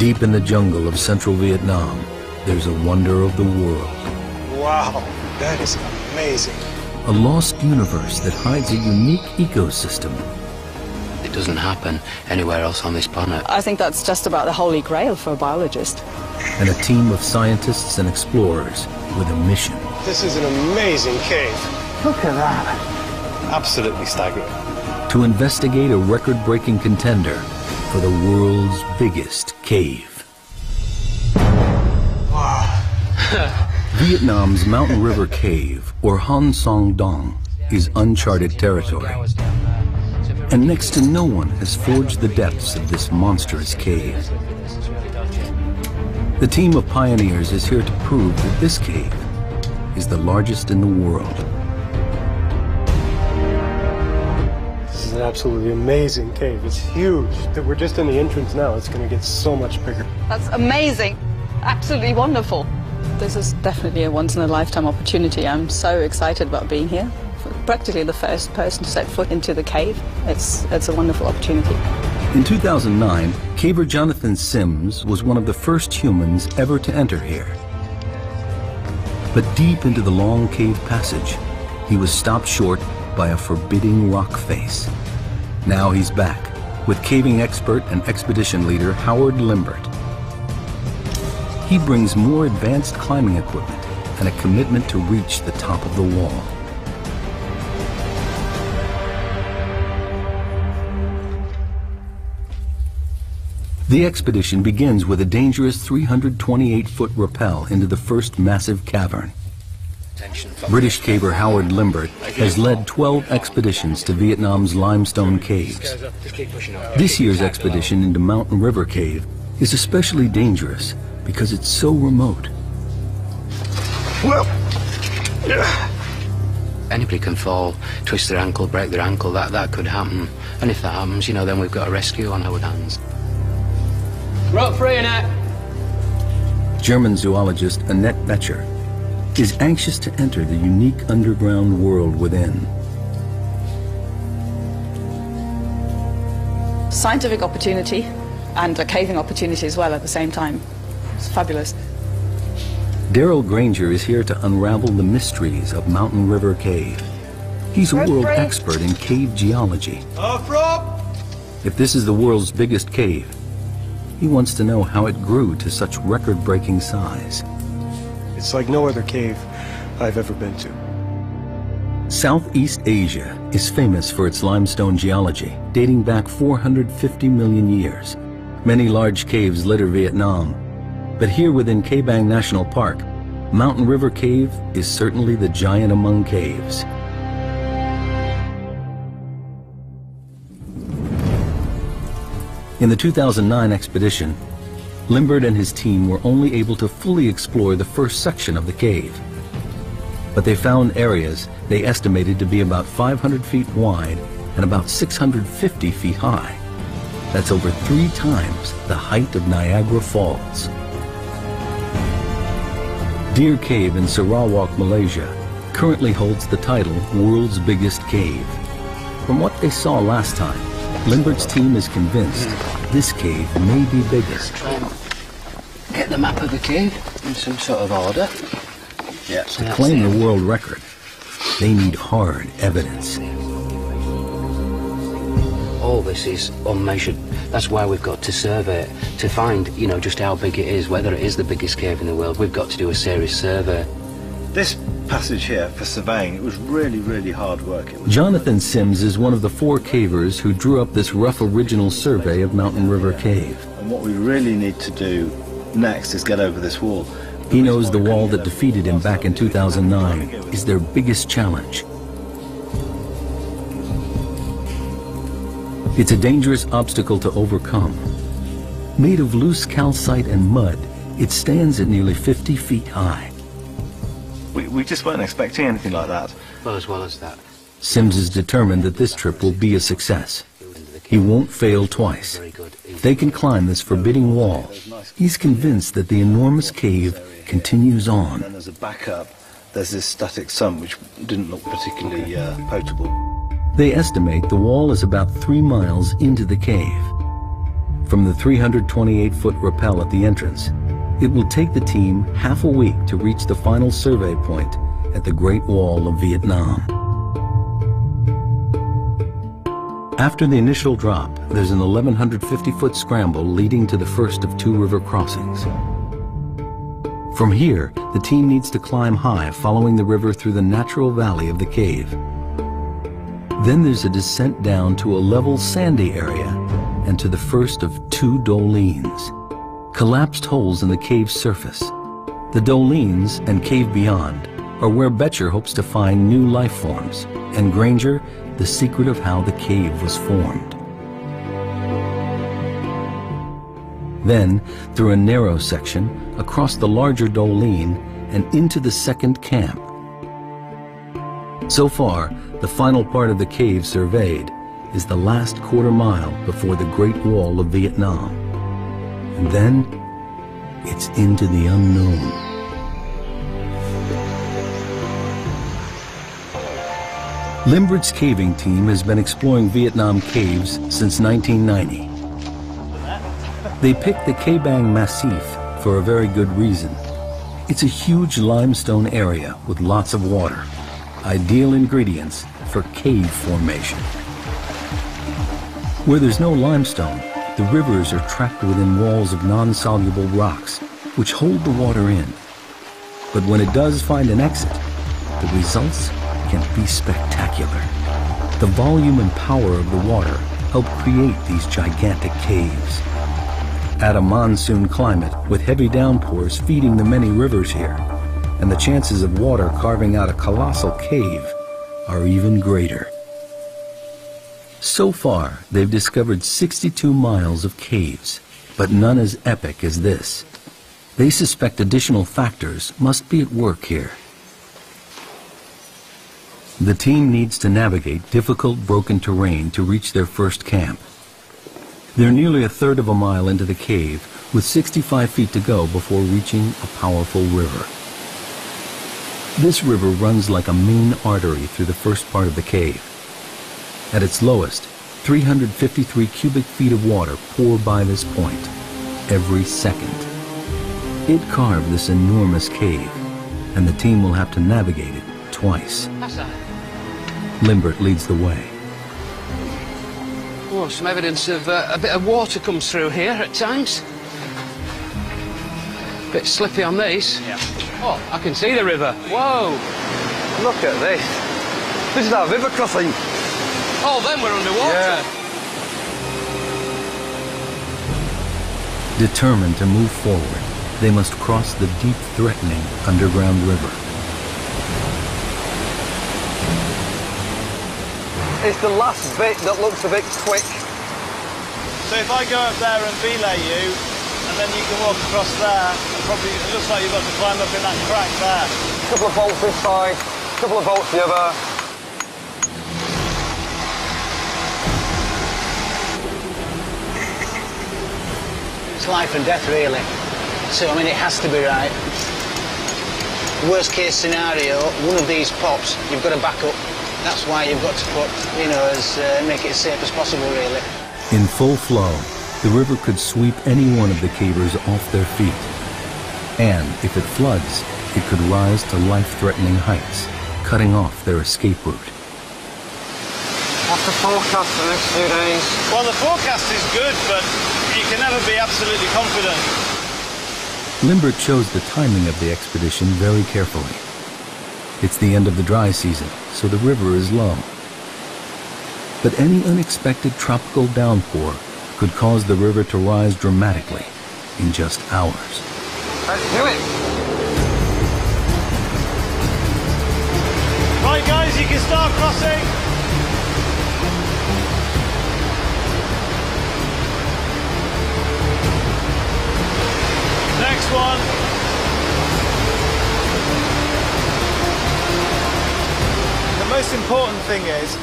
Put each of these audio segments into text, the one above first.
Deep in the jungle of central Vietnam, there's a wonder of the world. Wow, that is amazing. A lost universe that hides a unique ecosystem. It doesn't happen anywhere else on this planet. I think that's just about the holy grail for a biologist. And a team of scientists and explorers with a mission. This is an amazing cave. Look at that. Absolutely staggering. To investigate a record-breaking contender for the world's biggest cave. Wow. Vietnam's Mountain River Cave, or Sơn Đoòng, is uncharted territory. And next to no one has forged the depths of this monstrous cave. The team of pioneers is here to prove that this cave is the largest in the world. This is an absolutely amazing cave. It's huge. We're just in the entrance now. It's going to get so much bigger. That's amazing. Absolutely wonderful. This is definitely a once-in-a-lifetime opportunity. I'm so excited about being here. Practically the first person to set foot into the cave. It's a wonderful opportunity. In 2009, caver Jonathan Sims was one of the first humans ever to enter here. But deep into the long cave passage, he was stopped short by a forbidding rock face. Now he's back with caving expert and expedition leader Howard Limbert. He brings more advanced climbing equipment and a commitment to reach the top of the wall. The expedition begins with a dangerous 328-foot rappel into the first massive cavern. British caver Howard Limbert has led 12 expeditions to Vietnam's limestone caves. This year's expedition into Mountain River Cave is especially dangerous because it's so remote. Well, Anybody can fall, twist their ankle, break their ankle, that could happen. And if that happens, you know, then we've got a rescue on our hands. Rope free, Annette. German zoologist Annette Becher is anxious to enter the unique underground world within. Scientific opportunity and a caving opportunity as well at the same time. It's fabulous. Daryl Granger is here to unravel the mysteries of Mountain River Cave. He's a world expert in cave geology. If this is the world's biggest cave, he wants to know how it grew to such record-breaking size. it's like no other cave I've ever been to. Southeast Asia is famous for its limestone geology, dating back 450 million years. Many large caves litter Vietnam, but here within Ca Bang National Park, Mountain River Cave is certainly the giant among caves. In the 2009 expedition, Limbert and his team were only able to fully explore the first section of the cave. But they found areas they estimated to be about 500 feet wide and about 650 feet high. That's over 3 times the height of Niagara Falls. Deer Cave in Sarawak, Malaysia, currently holds the title World's Biggest Cave. From what they saw last time, Limbert's team is convinced this cave may be bigger. Let's try and get the map of the cave in some sort of order. Yeah, To claim the world record, they need hard evidence. All this is unmeasured. That's why we've got to survey it, to find, you know, just how big it is, whether it is the biggest cave in the world. We've got to do a serious survey. This passage here for surveying, it was really, really hard work. Jonathan Sims is one of the 4 cavers who drew up this rough original survey of Mountain River Cave. And what we really need to do next is get over this wall. He knows the wall that defeated him back in 2009 is their biggest challenge. It's a dangerous obstacle to overcome. Made of loose calcite and mud, it stands at nearly 50 feet high. We just weren't expecting anything like that. Well as that. Sims is determined that this trip will be a success. He won't fail twice. If they can climb this forbidding wall, he's convinced that the enormous cave continues on. And as a backup, there's this static sump which didn't look particularly potable. They estimate the wall is about 3 miles into the cave. from the 328-foot rappel at the entrance, it will take the team half a week to reach the final survey point at the Great Wall of Vietnam. After the initial drop, there's an 1,150-foot scramble leading to the first of 2 river crossings. From here, the team needs to climb high, following the river through the natural valley of the cave. Then there's a descent down to a level sandy area and to the first of 2 dolines, collapsed holes in the cave's surface. The dolines and cave beyond are where Betcher hopes to find new life forms, and Granger, the secret of how the cave was formed. Then, through a narrow section, across the larger doline, and into the second camp. So far, the final part of the cave surveyed is the last quarter mile before the Great Wall of Vietnam. And then, it's into the unknown. Limbert's caving team has been exploring Vietnam caves since 1990. They picked the Cây Bàng Massif for a very good reason. It's a huge limestone area with lots of water, ideal ingredients for cave formation. Where there's no limestone, the rivers are trapped within walls of non-soluble rocks, which hold the water in. But when it does find an exit, the results can be spectacular. The volume and power of the water help create these gigantic caves. Add a monsoon climate with heavy downpours feeding the many rivers here, and the chances of water carving out a colossal cave are even greater. So far, they've discovered 62 miles of caves, but none as epic as this. They suspect additional factors must be at work here. The team needs to navigate difficult, broken terrain to reach their first camp. They're nearly a third of a mile into the cave, with 65 feet to go before reaching a powerful river. This river runs like a main artery through the first part of the cave. At its lowest, 353 cubic feet of water pour by this point every second. It carved this enormous cave, and the team will have to navigate it twice. Limbert leads the way. Oh, some evidence of a bit of water comes through here at times. Bit slippy on these. Yeah. Oh, I can see the river. Whoa! Look at this. This is our river crossing. Oh, then we're underwater. Yeah. Determined to move forward, they must cross the deep, threatening underground river. It's the last bit that looks a bit quick. So if I go up there and belay you, and then you can walk across there, and probably it looks like you've got to climb up in that crack there. A couple of bolts this side, a couple of bolts the other. It's life and death, really. So, I mean, it has to be right. Worst case scenario, one of these pops, you've got to back up. That's why you've got to put, make it as safe as possible, really. In full flow, the river could sweep any one of the cavers off their feet. And if it floods, it could rise to life-threatening heights, cutting off their escape route. What's the forecast for the next few days? Well, the forecast is good, but you can never be absolutely confident. Limbert chose the timing of the expedition very carefully. It's the end of the dry season, so the river is low. But any unexpected tropical downpour could cause the river to rise dramatically in just hours. Let's do it! Right, guys, you can start crossing. Next one. The most important thing is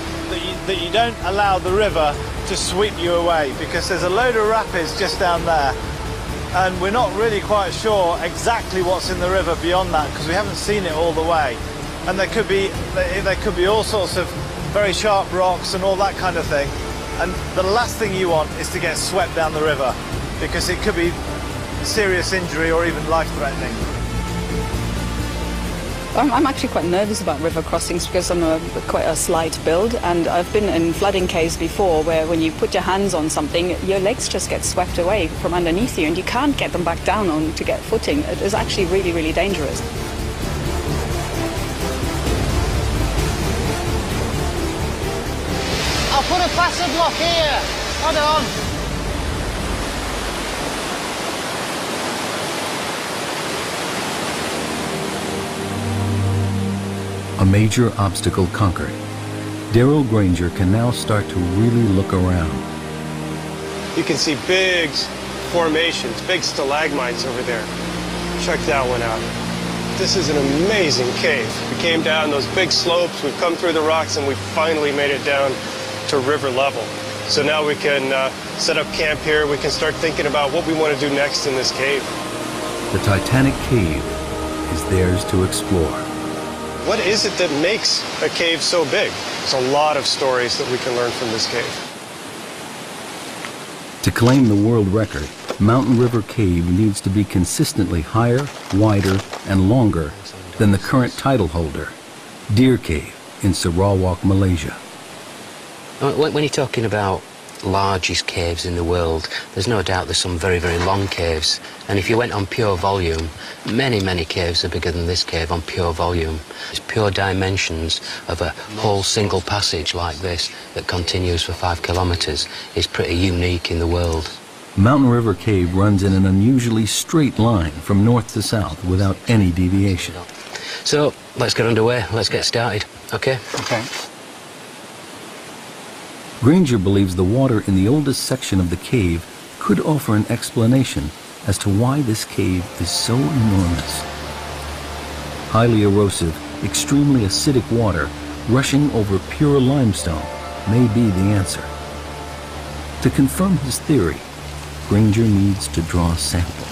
that you don't allow the river to sweep you away, because there's a load of rapids just down there, and we're not really quite sure exactly what's in the river beyond that, because we haven't seen it all the way. And there could be all sorts of very sharp rocks and all that kind of thing. And the last thing you want is to get swept down the river, because it could be serious injury or even life-threatening. I'm actually quite nervous about river crossings because I'm quite a slight build, and I've been in flooding caves before where when you put your hands on something, your legs just get swept away from underneath you and you can't get them back down on to get footing. It is actually really, really dangerous. I'll put a passage block here. Hold on. A major obstacle conquered. Darrell Granger can now start to really look around. You can see big formations, big stalagmites over there. Check that one out. This is an amazing cave. We came down those big slopes, we've come through the rocks, and we finally made it down to river level. So now we can set up camp here. We can start thinking about what we want to do next in this cave. The Titanic cave is theirs to explore. What is it that makes a cave so big? There's a lot of stories that we can learn from this cave. To claim the world record, Mountain River Cave needs to be consistently higher, wider, and longer than the current title holder, Deer Cave in Sarawak, Malaysia. When you're talking about largest caves in the world, there's no doubt there's some very, very long caves. And if you went on pure volume, many, many caves are bigger than this cave on pure volume. It's pure dimensions of a whole single passage like this that continues for 5 kilometers is pretty unique in the world. Mountain River Cave runs in an unusually straight line from north to south without any deviation. So let's get underway. Let's get started. Okay? Okay. Granger believes the water in the oldest section of the cave could offer an explanation as to why this cave is so enormous. Highly erosive, extremely acidic water rushing over pure limestone may be the answer. To confirm his theory, Granger needs to draw a sample.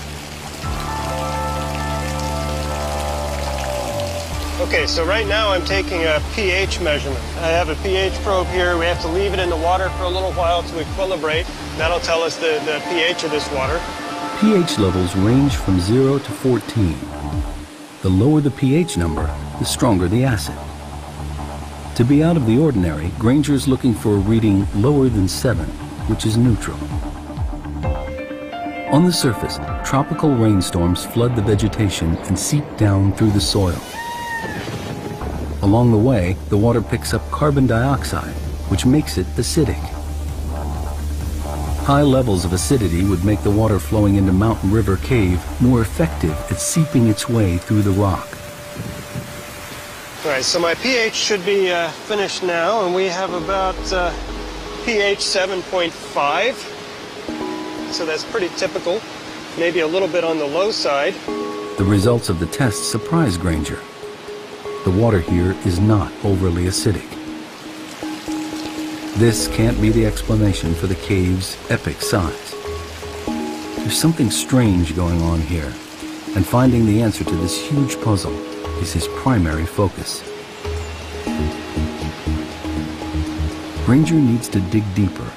Okay, so right now I'm taking a pH measurement. I have a pH probe here. We have to leave it in the water for a little while to equilibrate. That'll tell us the pH of this water. pH levels range from 0 to 14. The lower the pH number, the stronger the acid. To be out of the ordinary, Granger is looking for a reading lower than 7, which is neutral. On the surface, tropical rainstorms flood the vegetation and seep down through the soil. Along the way, the water picks up carbon dioxide, which makes it acidic. High levels of acidity would make the water flowing into Mountain River Cave more effective at seeping its way through the rock. All right, so my pH should be finished now, and we have about pH 7.5. So that's pretty typical, maybe a little bit on the low side. The results of the test surprise Granger. The water here is not overly acidic. This can't be the explanation for the cave's epic size. There's something strange going on here, and finding the answer to this huge puzzle is his primary focus. Granger needs to dig deeper.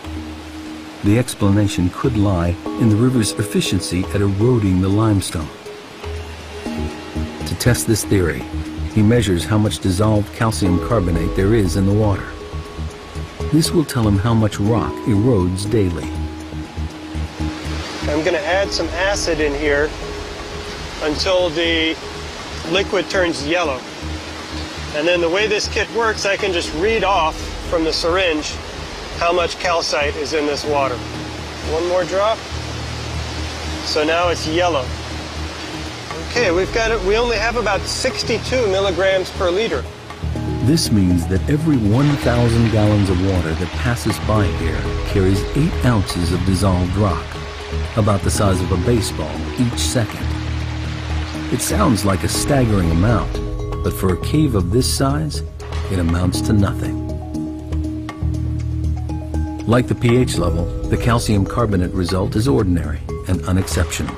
The explanation could lie in the river's efficiency at eroding the limestone. To test this theory, he measures how much dissolved calcium carbonate there is in the water. This will tell him how much rock erodes daily. I'm going to add some acid in here until the liquid turns yellow. And then the way this kit works, I can just read off from the syringe how much calcite is in this water. One more drop. So now it's yellow. Okay, we only have about 62 milligrams per liter. This means that every 1,000 gallons of water that passes by here carries 8 ounces of dissolved rock, about the size of a baseball each second. It sounds like a staggering amount, but for a cave of this size, it amounts to nothing. Like the pH level, the calcium carbonate result is ordinary and unexceptional.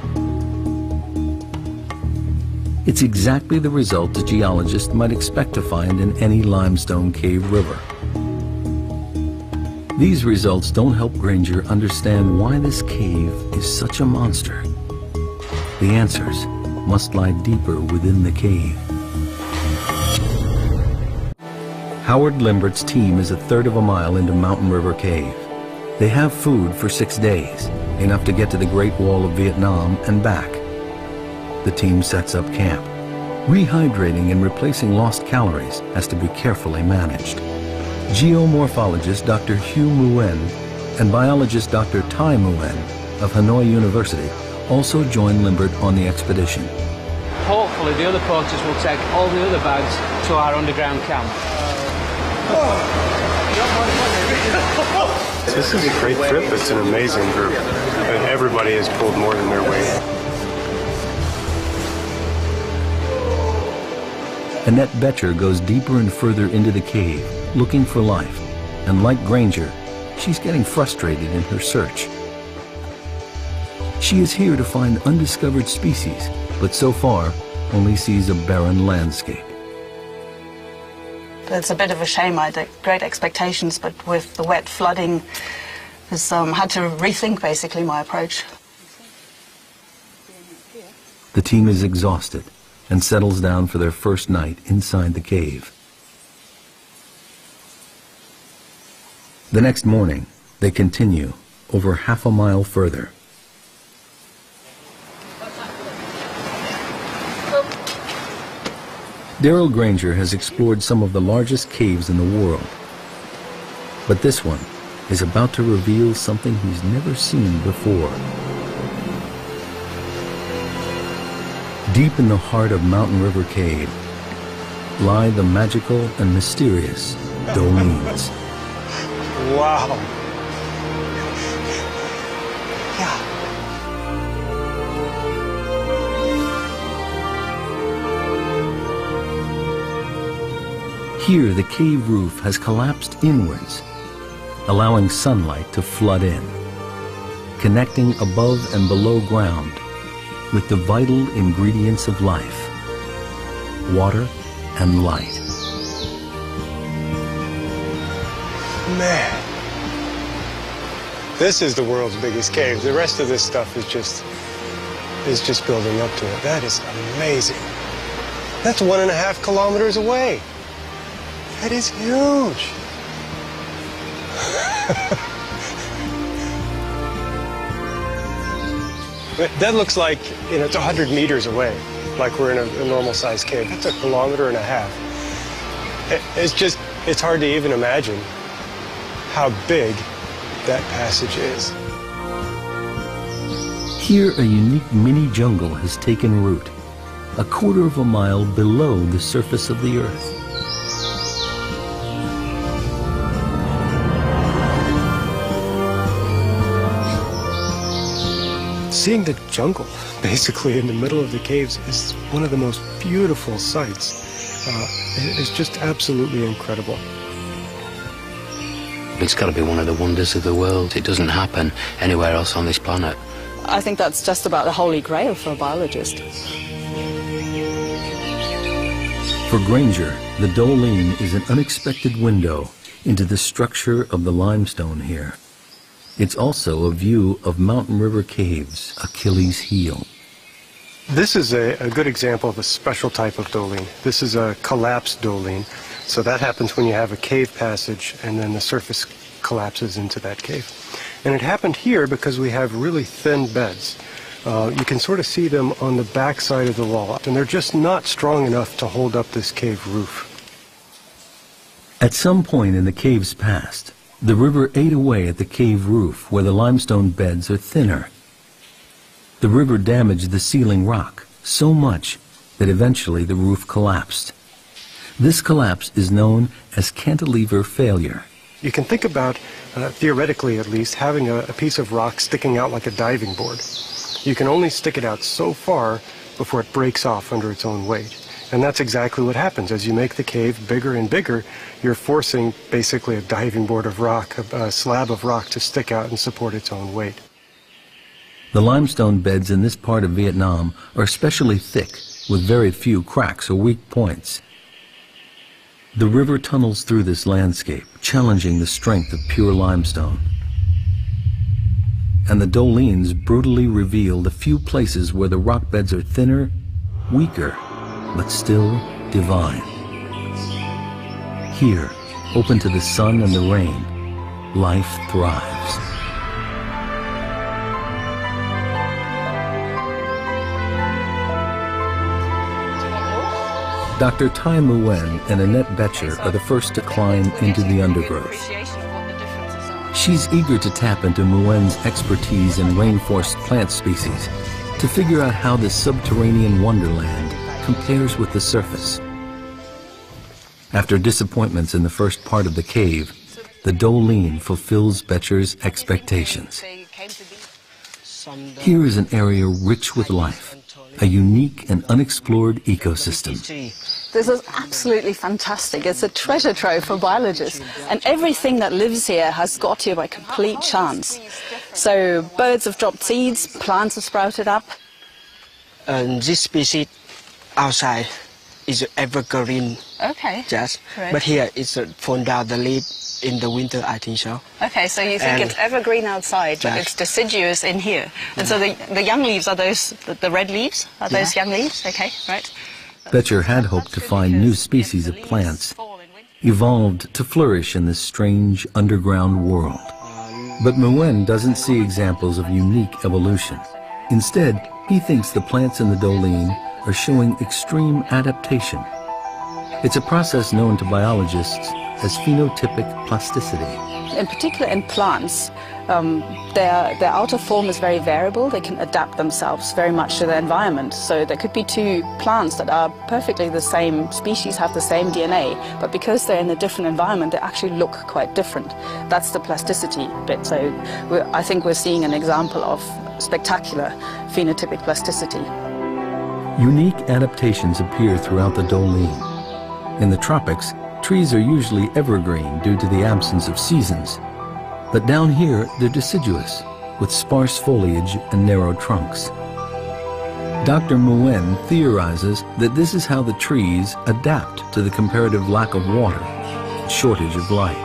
It's exactly the result a geologist might expect to find in any limestone cave river. These results don't help Granger understand why this cave is such a monster. The answers must lie deeper within the cave. Howard Limbert's team is a third of a mile into Mountain River Cave. They have food for 6 days, enough to get to the Great Wall of Vietnam and back. The team sets up camp. Rehydrating and replacing lost calories has to be carefully managed. Geomorphologist Dr. Hugh Nguyen and biologist Dr. Tai Nguyen of Hanoi University also join Limbert on the expedition. Hopefully the other porters will take all the other bags to our underground camp. This is a great trip. It's an amazing group. And everybody has pulled more than their weight. Annette Betcher goes deeper and further into the cave, looking for life. And like Granger, she's getting frustrated in her search. She is here to find undiscovered species, but so far only sees a barren landscape. It's a bit of a shame. I had great expectations, but with the wet flooding, I had to rethink basically my approach. The team is exhausted and settles down for their first night inside the cave. The next morning, they continue over half a mile further. Daryl Granger has explored some of the largest caves in the world. But this one is about to reveal something he's never seen before. Deep in the heart of Mountain River Cave lie the magical and mysterious dolines. Wow. Yeah. Here, the cave roof has collapsed inwards, allowing sunlight to flood in, connecting above and below ground with the vital ingredients of life, water and light. Man, this is the world's biggest cave. The rest of this stuff is just building up to it. That is amazing. That's 1.5 kilometers away. That is huge. That looks like, it's 100 meters away, like we're in a normal-sized cave. That's 1.5 kilometers. It's hard to even imagine how big that passage is. Here, a unique mini jungle has taken root, 1/4 mile below the surface of the earth. Seeing the jungle, basically, in the middle of the caves is one of the most beautiful sights. It's just absolutely incredible. It's got to be one of the wonders of the world. It doesn't happen anywhere else on this planet. I think that's just about the holy grail for a biologist. For Granger, the Doline is an unexpected window into the structure of the limestone here. It's also a view of Mountain River Cave's Achilles heel. This is a good example of a special type of doline. This is a collapsed doline. So that happens when you have a cave passage and then the surface collapses into that cave. And it happened here because we have really thin beds. You can sort of see them on the back side of the wall, and they're just not strong enough to hold up this cave roof. At some point in the cave's past, the river ate away at the cave roof where the limestone beds are thinner. The river damaged the ceiling rock so much that eventually the roof collapsed. This collapse is known as cantilever failure. You can think about, theoretically at least, having a piece of rock sticking out like a diving board. You can only stick it out so far before it breaks off under its own weight. And that's exactly what happens. As you make the cave bigger and bigger, you're forcing basically a diving board of rock, a slab of rock, to stick out and support its own weight. The limestone beds in this part of Vietnam are especially thick, with very few cracks or weak points. The river tunnels through this landscape, challenging the strength of pure limestone. And the dolines brutally reveal the few places where the rock beds are thinner, weaker, but still divine. Here, open to the sun and the rain, life thrives. Dr. Tai Nguyen and Annette Betcher are the first to climb into the undergrowth. She's eager to tap into Nguyen's expertise in rainforest plant species to figure out how this subterranean wonderland compares with the surface. After disappointments in the first part of the cave, the Doline fulfills Betcher's expectations. Here is an area rich with life, a unique and unexplored ecosystem. This is absolutely fantastic. It's a treasure trove for biologists. And everything that lives here has got here by complete chance. So birds have dropped seeds, plants have sprouted up. This species outside is evergreen. Okay. Yes. Correct. But here it's fall down the leaf in the winter, I think so. Okay, so you think it's evergreen outside, but Yes. it's deciduous in here. And so the young leaves, are those the red leaves? Are those young leaves? Okay, right. Betcher had hoped to find new species of plants evolved to flourish in this strange underground world. But Nguyen doesn't see examples of unique evolution. Instead, he thinks the plants in the Doline are showing extreme adaptation. It's a process known to biologists as phenotypic plasticity. In particular in plants, their outer form is very variable. They can adapt themselves very much to their environment. So there could be two plants that are perfectly the same species, have the same DNA, but because they're in a different environment, they actually look quite different. That's the plasticity bit. So I think we're seeing an example of spectacular phenotypic plasticity. Unique adaptations appear throughout the Doline. In the tropics, trees are usually evergreen due to the absence of seasons. But down here, they're deciduous, with sparse foliage and narrow trunks. Dr. Nguyen theorizes that this is how the trees adapt to the comparative lack of water and shortage of light.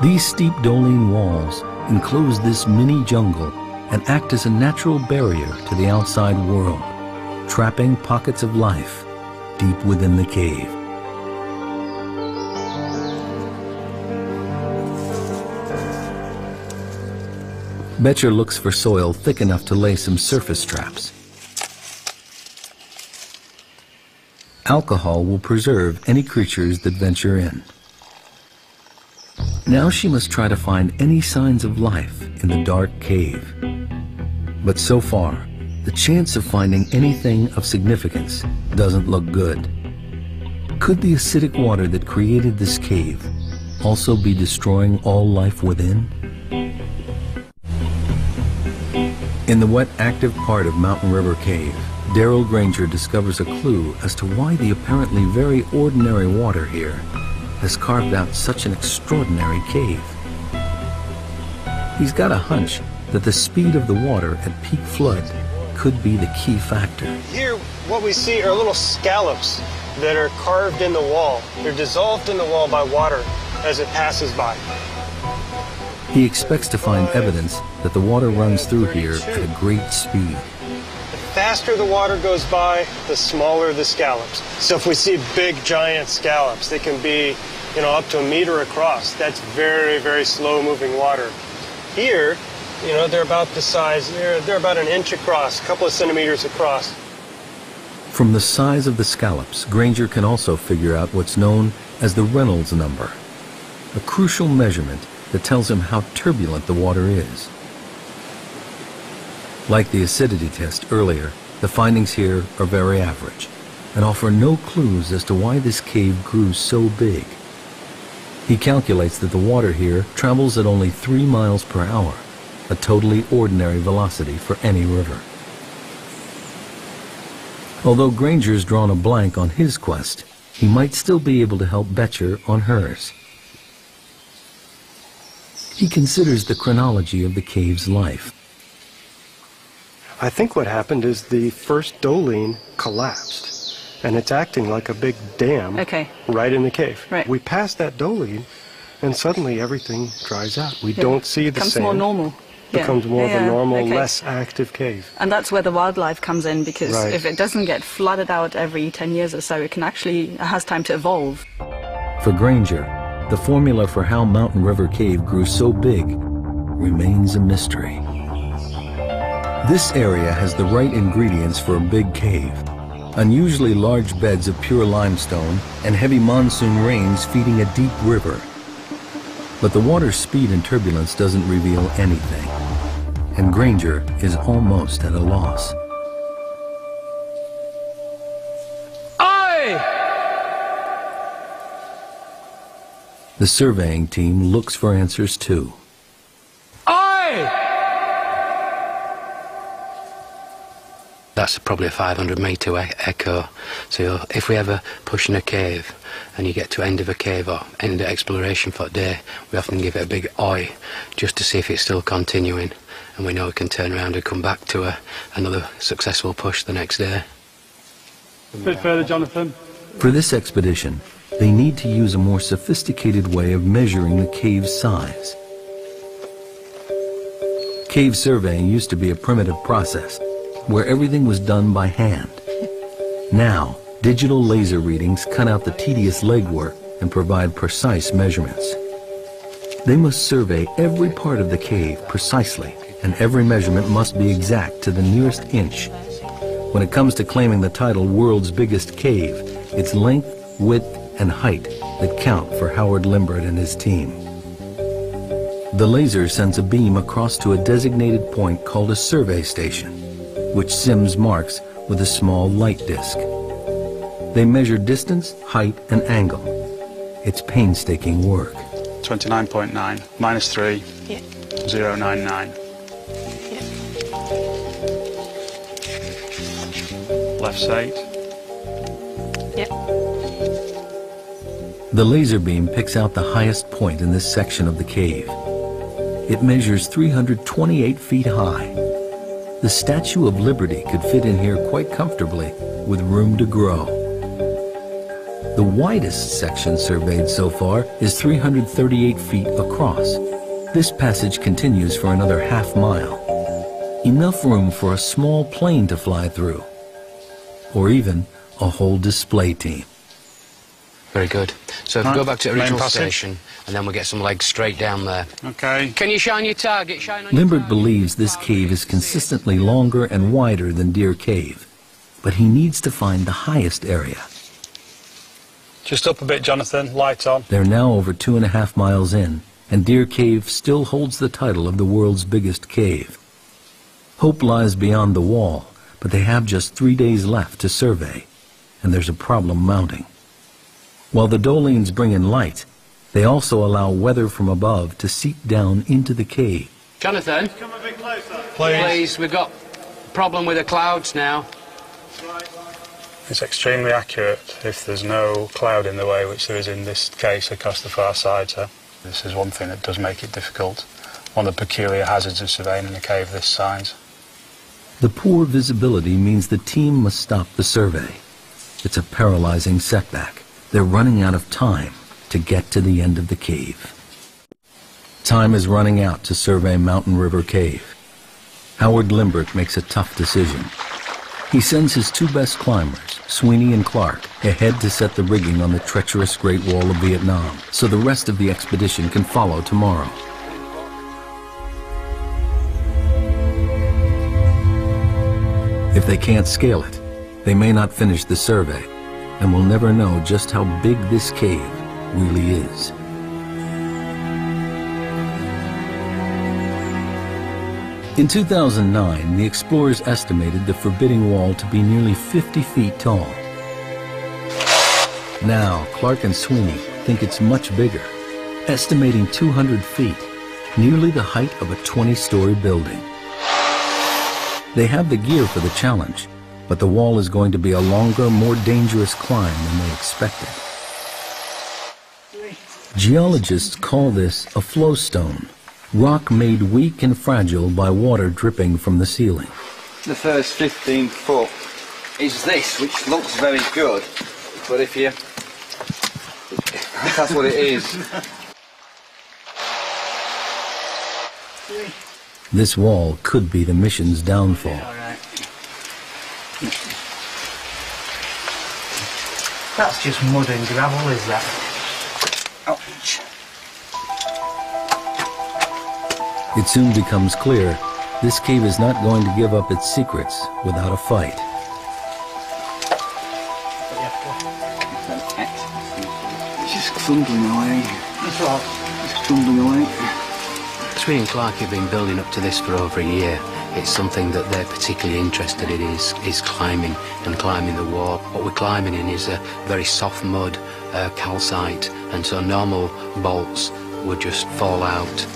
These steep Doline walls enclose this mini jungle and act as a natural barrier to the outside world, trapping pockets of life deep within the cave. Betcher looks for soil thick enough to lay some surface traps. Alcohol will preserve any creatures that venture in. Now she must try to find any signs of life in the dark cave. But so far, the chance of finding anything of significance doesn't look good. Could the acidic water that created this cave also be destroying all life within? In the wet, active part of Mountain River Cave, Daryl Granger discovers a clue as to why the apparently very ordinary water here has carved out such an extraordinary cave. He's got a hunch that the speed of the water at peak flood could be the key factor. Here, what we see are little scallops that are carved in the wall. They're dissolved in the wall by water as it passes by. He expects to find evidence that the water runs through here at a great speed. The faster the water goes by, the smaller the scallops. So if we see big, giant scallops, they can be, up to 1 meter across. That's very, very slow-moving water. Here, they're about the size, they're about 1 inch across, a couple of centimeters across. From the size of the scallops, Granger can also figure out what's known as the Reynolds number, a crucial measurement that tells him how turbulent the water is. Like the acidity test earlier, the findings here are very average and offer no clues as to why this cave grew so big. He calculates that the water here travels at only 3 miles per hour, a totally ordinary velocity for any river. Although Granger's drawn a blank on his quest, he might still be able to help Betcher on hers. He considers the chronology of the cave's life. I think what happened is the first doline collapsed, and it's acting like a big dam right in the cave. Right. We passed that doline, and suddenly everything dries out. We don't see the same. Becomes more normal. Becomes more of a normal, less active cave. And that's where the wildlife comes in, because if it doesn't get flooded out every 10 years or so, it has time to evolve. For Granger, the formula for how Mountain River Cave grew so big remains a mystery. This area has the right ingredients for a big cave. Unusually large beds of pure limestone and heavy monsoon rains feeding a deep river. But the water's speed and turbulence doesn't reveal anything, and Granger is almost at a loss. Aye! The surveying team looks for answers too. Aye! That's probably a 500-metre echo. So if we ever push in a cave and you get to end of a cave or end of exploration for a day, we often give it a big oi just to see if it's still continuing, and we know we can turn around and come back to another successful push the next day. A bit further, Jonathan. For this expedition, they need to use a more sophisticated way of measuring the cave's size. Cave surveying used to be a primitive process where everything was done by hand. Now, digital laser readings cut out the tedious legwork and provide precise measurements. They must survey every part of the cave precisely, and every measurement must be exact to the nearest inch. When it comes to claiming the title World's Biggest Cave, it's length, width, and height that count for Howard Limbert and his team. The laser sends a beam across to a designated point called a survey station, which Sims marks with a small light disc. They measure distance, height, and angle. It's painstaking work. 29.9 minus 3, 0.99. Left's 8. The laser beam picks out the highest point in this section of the cave. It measures 328 feet high. The Statue of Liberty could fit in here quite comfortably, with room to grow. The widest section surveyed so far is 338 feet across. This passage continues for another half-mile. Enough room for a small plane to fly through, or even a whole display team. Very good. So if we go back to the original station, and then we'll get some legs straight down there. Okay. Can you shine your target? Shine on Limbert believes this cave is consistently longer and wider than Deer Cave, but he needs to find the highest area. Just up a bit, Jonathan. Light on. They're now over 2.5 miles in, and Deer Cave still holds the title of the world's biggest cave. Hope lies beyond the wall, but they have just 3 days left to survey, and there's a problem mounting. While the dolines bring in light, they also allow weather from above to seep down into the cave. Jonathan, come a bit closer. Please, we've got a problem with the clouds now. It's extremely accurate if there's no cloud in the way, which there is in this case across the far side. So this is one thing that does make it difficult. One of the peculiar hazards of surveying in a cave this size. The poor visibility means the team must stop the survey. It's a paralyzing setback. They're running out of time to get to the end of the cave. Time is running out to survey Mountain River Cave. Howard Limbert makes a tough decision. He sends his 2 best climbers, Sweeney and Clark, ahead to set the rigging on the treacherous Great Wall of Vietnam, so the rest of the expedition can follow tomorrow. If they can't scale it, they may not finish the survey, and we'll never know just how big this cave really is. In 2009, the explorers estimated the forbidding wall to be nearly 50 feet tall. Now, Clark and Sweeney think it's much bigger, estimating 200 feet, nearly the height of a 20-story building. They have the gear for the challenge, but the wall is going to be a longer, more dangerous climb than they expected. Geologists call this a flowstone, rock made weak and fragile by water dripping from the ceiling. the first 15 foot is this, which looks very good, but if that's what it is. This wall could be the mission's downfall. That's just mud and gravel, is that? Ouch. It soon becomes clear this cave is not going to give up its secrets without a fight. It's just crumbling away. That's all. It's crumbling away. Sweet and Clark have been building up to this for over a year. It's something that they're particularly interested in is climbing and climbing the wall. What we're climbing in is a very soft mud, calcite, and so normal bolts would just fall out.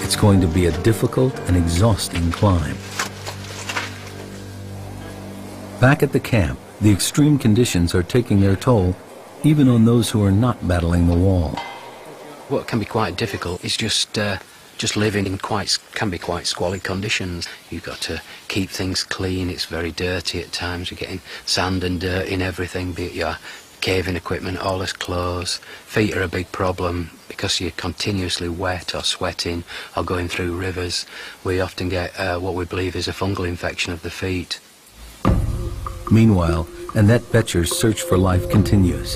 It's going to be a difficult and exhausting climb. Back at the camp, the extreme conditions are taking their toll, even on those who are not battling the wall. What can be quite difficult is just living in can be quite squalid conditions. You've got to keep things clean. It's very dirty at times. You're getting sand and dirt in everything, be it your caving equipment, all this clothes. Feet are a big problem because you're continuously wet or sweating or going through rivers. We often get what we believe is a fungal infection of the feet. Meanwhile, Annette Betcher's search for life continues.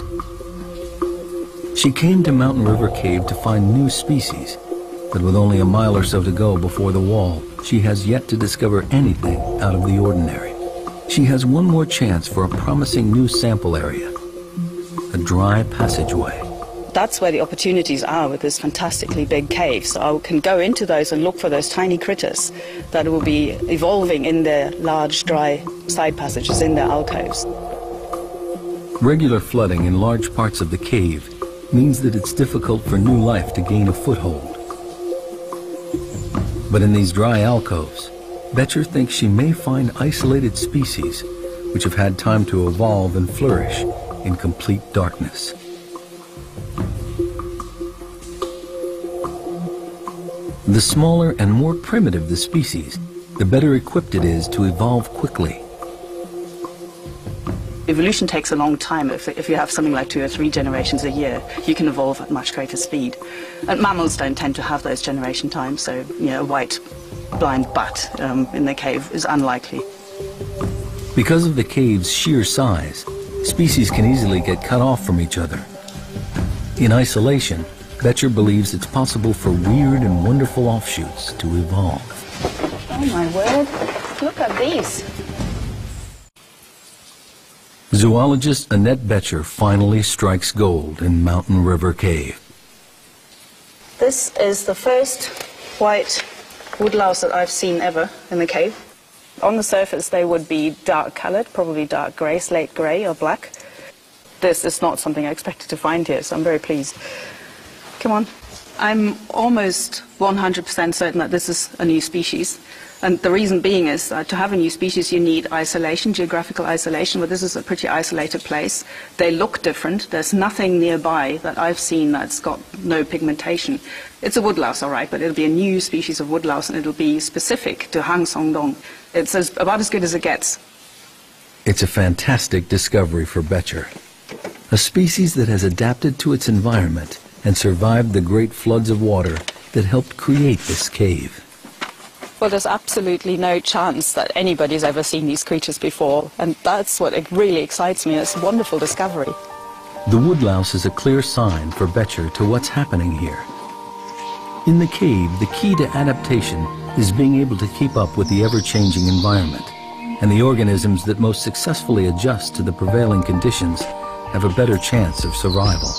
She came to Mountain River Cave to find new species, but with only a mile or so to go before the wall, she has yet to discover anything out of the ordinary. She has one more chance for a promising new sample area, a dry passageway. That's where the opportunities are with this fantastically big cave. So I can go into those and look for those tiny critters that will be evolving in their large, dry side passages, in their alcoves. Regular flooding in large parts of the cave means that it's difficult for new life to gain a foothold. But in these dry alcoves, Betcher thinks she may find isolated species which have had time to evolve and flourish in complete darkness. The smaller and more primitive the species, the better equipped it is to evolve quickly. Evolution takes a long time. If you have something like 2 or 3 generations a year, you can evolve at much greater speed. And mammals don't tend to have those generation times, so a white blind bat in the cave is unlikely. Because of the cave's sheer size, species can easily get cut off from each other. In isolation, Betcher believes it's possible for weird and wonderful offshoots to evolve. Oh my word, look at these. Zoologist Annette Betcher finally strikes gold in Mountain River Cave. This is the first white woodlouse that I've seen ever in the cave. On the surface they would be dark colored, probably dark grey, slate grey or black. This is not something I expected to find here, so I'm very pleased. Come on. I'm almost 100% certain that this is a new species. And the reason being is that to have a new species you need isolation, geographical isolation, but this is a pretty isolated place. They look different. There's nothing nearby that I've seen that's got no pigmentation. It's a woodlouse, all right, but it'll be a new species of woodlouse and it'll be specific to Hang Song Dong. It's about as good as it gets. It's a fantastic discovery for Betcher. A species that has adapted to its environment and survived the great floods of water that helped create this cave. Well, there's absolutely no chance that anybody's ever seen these creatures before, and that's what really excites me. It's a wonderful discovery. The woodlouse is a clear sign for Betcher to what's happening here. In the cave, the key to adaptation is being able to keep up with the ever-changing environment, and the organisms that most successfully adjust to the prevailing conditions have a better chance of survival.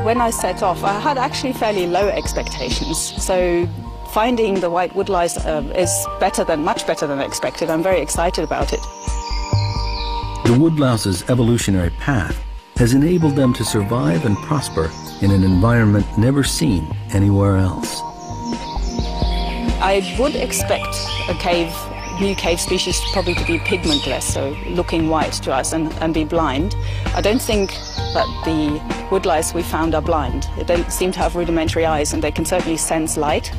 When I set off, I had actually fairly low expectations, so finding the white woodlouse is much better than expected. I'm very excited about it. The woodlouse's evolutionary path has enabled them to survive and prosper in an environment never seen anywhere else. I would expect a new cave species probably to be pigmentless, so looking white to us and be blind. I don't think that the woodlice we found are blind. They don't seem to have rudimentary eyes, and they can certainly sense light.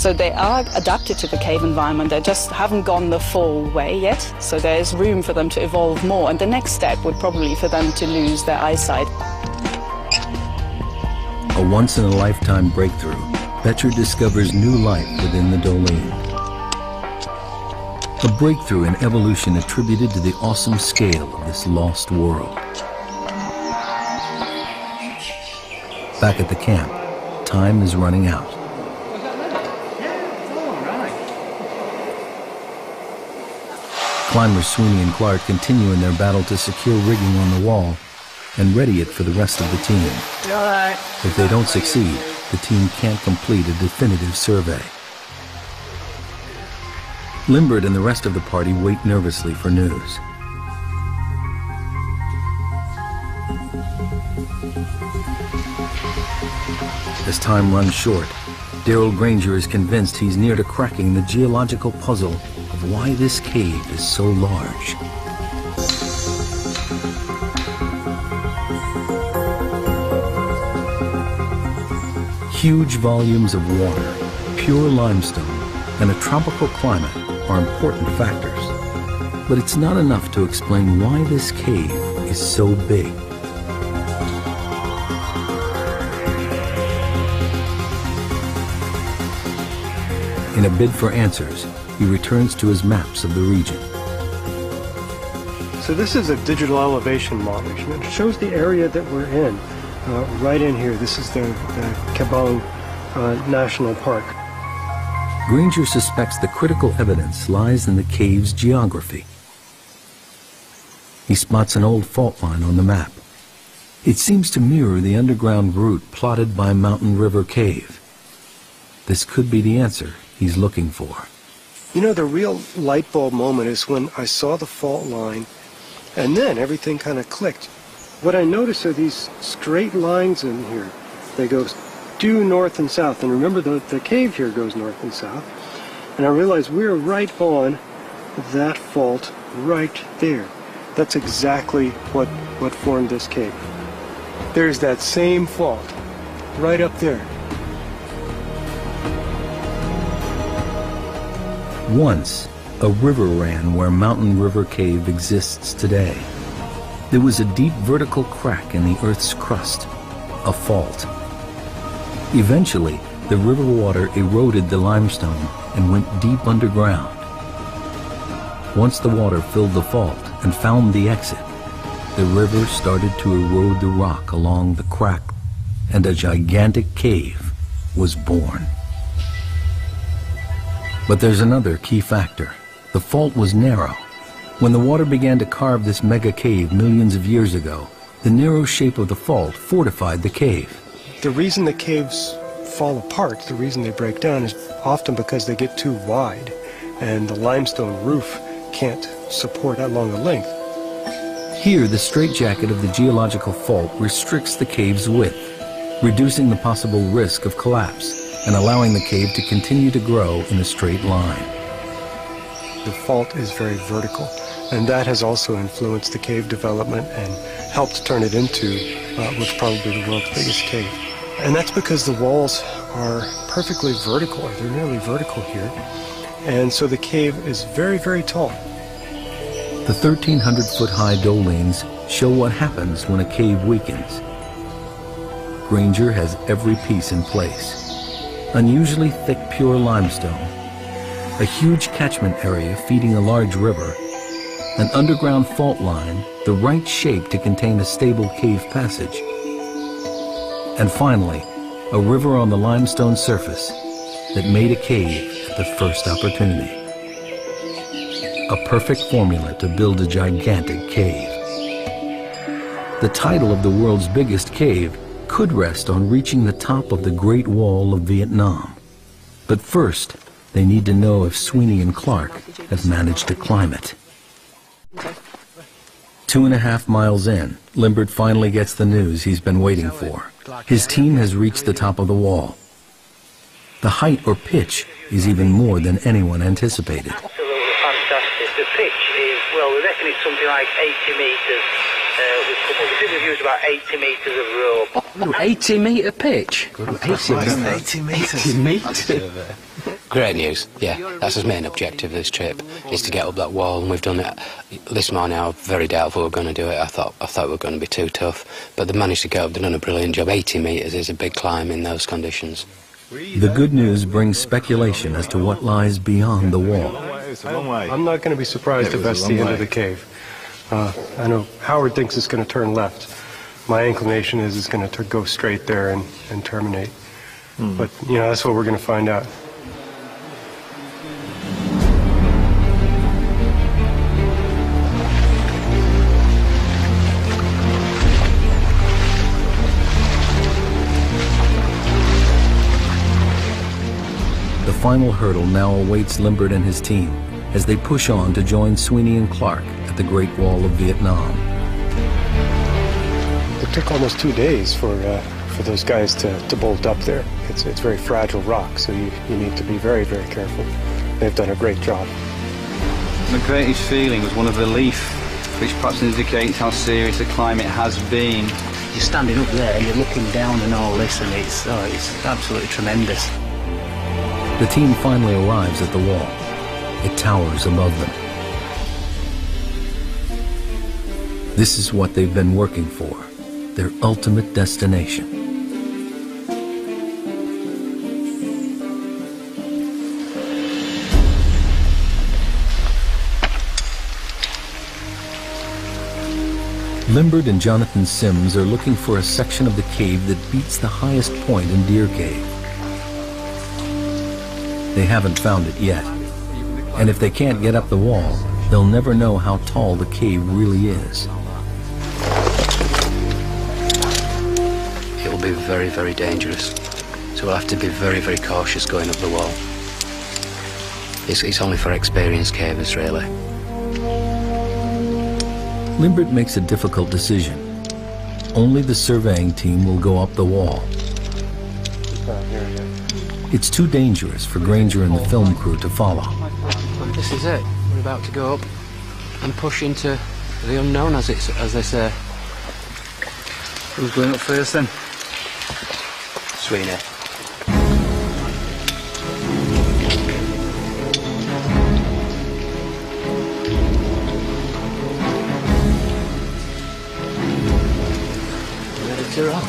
So they are adapted to the cave environment, they just haven't gone the full way yet, so there's room for them to evolve more, and the next step would probably be for them to lose their eyesight. A once-in-a-lifetime breakthrough, Betcher discovers new life within the Doline. A breakthrough in evolution attributed to the awesome scale of this lost world. Back at the camp, time is running out. Climbers Sweeney and Clark continue in their battle to secure rigging on the wall and ready it for the rest of the team. All right. If they don't succeed, the team can't complete a definitive survey. Limbert and the rest of the party wait nervously for news. As time runs short, Darrell Granger is convinced he's near to cracking the geological puzzle of why this cave is so large. Huge volumes of water, pure limestone, and a tropical climate are important factors. But it's not enough to explain why this cave is so big. In a bid for answers, he returns to his maps of the region. So this is a digital elevation model. It shows the area that we're in. Right in here, this is the Kabong National Park. Granger suspects the critical evidence lies in the cave's geography. He spots an old fault line on the map. It seems to mirror the underground route plotted by Mountain River Cave. This could be the answer he's looking for. You know, the real light bulb moment is when I saw the fault line, and then everything kind of clicked. What I noticed are these straight lines in here. They go due north and south, and remember the cave here goes north and south. And I realized we're right on that fault right there. That's exactly what formed this cave. There's that same fault right up there. Once, a river ran where Mountain River Cave exists today. There was a deep vertical crack in the Earth's crust, a fault. Eventually, the river water eroded the limestone and went deep underground. Once the water filled the fault and found the exit, the river started to erode the rock along the crack, and a gigantic cave was born. But there's another key factor. The fault was narrow. When the water began to carve this mega cave millions of years ago, the narrow shape of the fault fortified the cave. The reason the caves fall apart, the reason they break down, is often because they get too wide and the limestone roof can't support that long a length. Here, the straitjacket of the geological fault restricts the cave's width, reducing the possible risk of collapse and allowing the cave to continue to grow in a straight line. The fault is very vertical, and that has also influenced the cave development and helped turn it into what's probably the world's biggest cave. And that's because the walls are perfectly vertical, or they're nearly vertical here, and so the cave is very, very tall. The 1,300-foot-high dolines show what happens when a cave weakens. Granger has every piece in place. Unusually thick pure limestone, a huge catchment area feeding a large river, an underground fault line, the right shape to contain a stable cave passage, and finally, a river on the limestone surface that made a cave at the first opportunity. A perfect formula to build a gigantic cave. The title of the world's biggest cave could rest on reaching the top of the Great Wall of Vietnam. But first, they need to know if Sweeney and Clark have managed to climb it. 2.5 miles in, Limbert finally gets the news he's been waiting for. His team has reached the top of the wall. The height or pitch is even more than anyone anticipated. Absolutely fantastic. The pitch is, well, we reckon it's something like 80 metres. We think we've used about 80 metres of rope. 80-metre pitch? 80 metres. 80 metres. Great news, yeah. That's his main objective of this trip, is to get up that wall, and we've done it. This morning I was very doubtful we were going to do it. I thought we were going to be too tough, but they managed to get up. They've done a brilliant job. 80 metres is a big climb in those conditions. The good news brings speculation as to what lies beyond the wall. It's a long way. I'm not going to be surprised if that's the end of the cave. I know Howard thinks it's going to turn left. My inclination is it's going to go straight there and terminate. But, you know, that's what we're going to find out. The final hurdle now awaits Limbert and his team as they push on to join Sweeney and Clark at the Great Wall of Vietnam. It took almost 2 days for those guys to bolt up there. It's very fragile rock, so you need to be very, very careful. They've done a great job. The greatest feeling was one of relief, which perhaps indicates how serious the climb it has been. You're standing up there and you're looking down and all this, and it's absolutely tremendous. The team finally arrives at the wall. It towers above them. This is what they've been working for, their ultimate destination. Limbert and Jonathan Sims are looking for a section of the cave that beats the highest point in Deer Cave. They haven't found it yet, and if they can't get up the wall, they'll never know how tall the cave really is. It'll be very, very dangerous, so we'll have to be very, very cautious going up the wall. It's only for experienced cavers, really. Limbert makes a difficult decision. Only the surveying team will go up the wall. It's too dangerous for Granger and the film crew to follow. This is it. We're about to go up and push into the unknown, as they say. Who's going up first then? Sweeney. Ready to rock.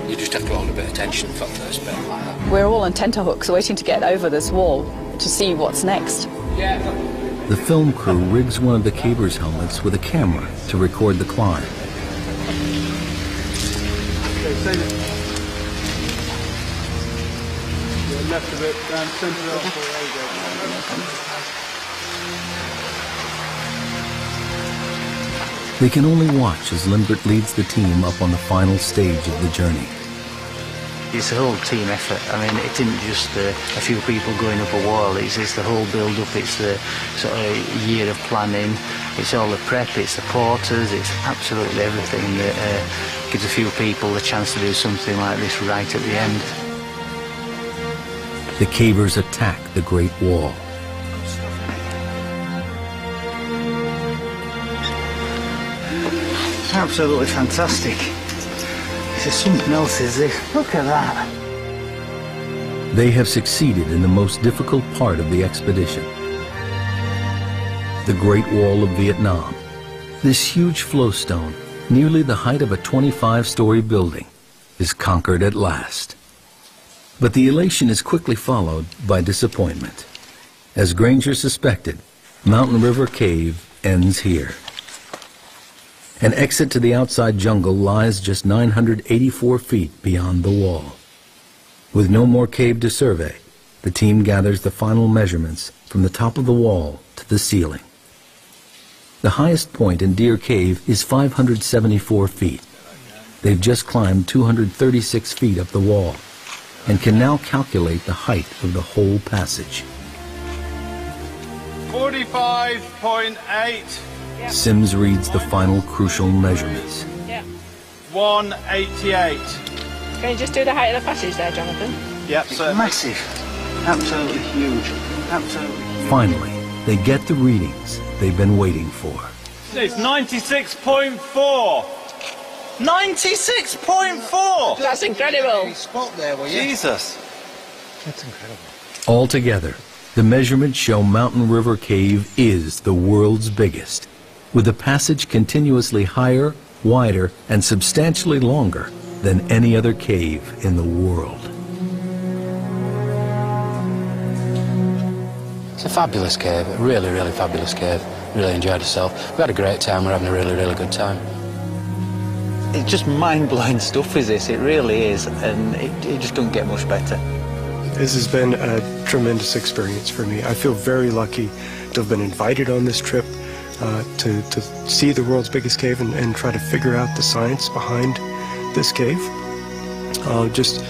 You just have to hold a bit of tension for the first bit like that. We're all on tenterhooks waiting to get over this wall to see what's next. The film crew rigs one of the cavers' helmets with a camera to record the climb. Left of it, down centre of They can only watch as Limbert leads the team up on the final stage of the journey. It's a whole team effort. I mean, it isn't just a few people going up a wall. It's the whole build-up. It's the sort of year of planning. It's all the prep. It's the porters. It's absolutely everything that gives a few people the chance to do something like this right at the end. The cavers attack the Great Wall. Absolutely fantastic. It's something else, is it? Look at that. They have succeeded in the most difficult part of the expedition. The Great Wall of Vietnam. This huge flowstone, nearly the height of a 25-story building, is conquered at last. But the elation is quickly followed by disappointment. As Granger suspected, Mountain River Cave ends here. An exit to the outside jungle lies just 984 feet beyond the wall. With no more cave to survey, the team gathers the final measurements from the top of the wall to the ceiling. The highest point in Deer Cave is 574 feet. They've just climbed 236 feet up the wall and can now calculate the height of the whole passage. 45.8. Sims reads the final crucial measurements. 188. Can you just do the height of the passage there, Jonathan? Yep, so massive. Absolutely huge. Absolutely huge. Finally, they get the readings they've been waiting for. It's 96.4. 96.4! That's incredible. Spot there, will you? Jesus. That's incredible. Altogether, the measurements show Mountain River Cave is the world's biggest, with the passage continuously higher, wider, and substantially longer than any other cave in the world. It's a fabulous cave, a really, really fabulous cave. Really enjoyed ourselves. We had a great time, we're having a really, really good time. It's just mind-blowing stuff, is this? It really is, and it just couldn't get much better. This has been a tremendous experience for me. I feel very lucky to have been invited on this trip to see the world's biggest cave and try to figure out the science behind this cave. Just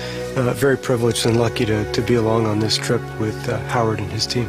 very privileged and lucky to be along on this trip with Howard and his team.